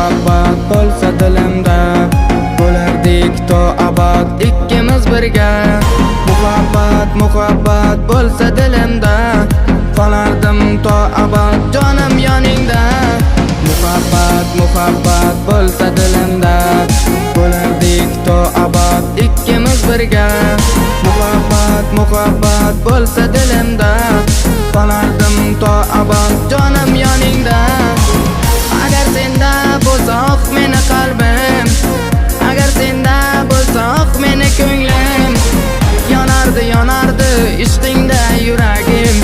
muhabbat bo'lsa dilimda, bo'lardik to abad ikkimiz birga. Muhabbat bo'lsa dilimda, qolardim to abad jonim yoningda. Muhabbat bo'lsa dilimda, bo'lardik to abad ikkimiz birga. Muhabbat bo'lsa dilimda, qolardim to abad jonim yoningda. Agar senda bo'lsa oq meni qalbim, agar senda bo'lsa oq meni ko'nglim, yonardi ishqingda yuragim.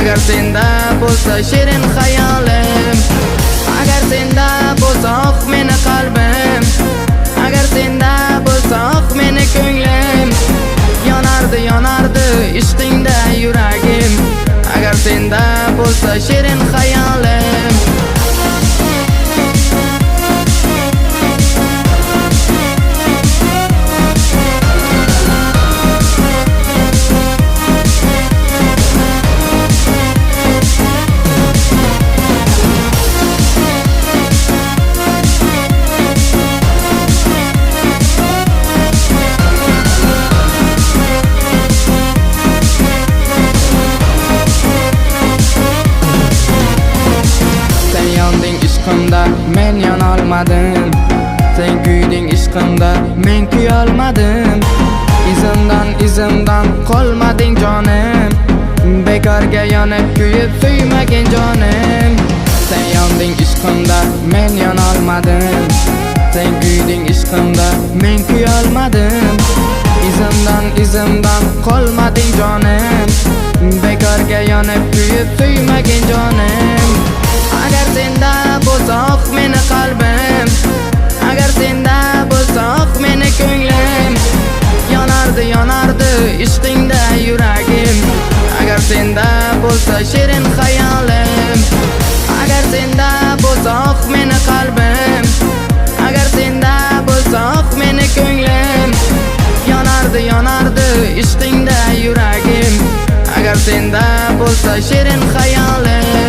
Agar senda bo'lsa shirin xayolim, agar senda bo'lsa oq meni qalbim, agar senda bo'lsa oq meni ko'nglim, yonardi ishqingda yuragim. Agar senda bo'lsa shirin xayolim. Men yonolmadim, sen kuyding ishqimda, men kuyolmadim. Izimdan qolmading jonim, bekorga yonib kuyib suymagin jonim. Sen yonding ishqimda, men yonolmadim, sen kuyding ishqimda, men kuyolmadim. Izimdan qolmading jonim, bekorga yonib kuyib suymagin jonim. Agar senda bo'lsa oq meni qalbim, agar senda bo'lsa oq meni ko'nglim, yonardi ishqingda yuragim. Agar senda bo'lsa shirin xayolim, agar senda bo'lsa oq meni qalbim, agar senda bo'lsa oq meni ko'nglim, yonardi ishqingda yuragim. Agar senda bo'lsa shirin xayolim.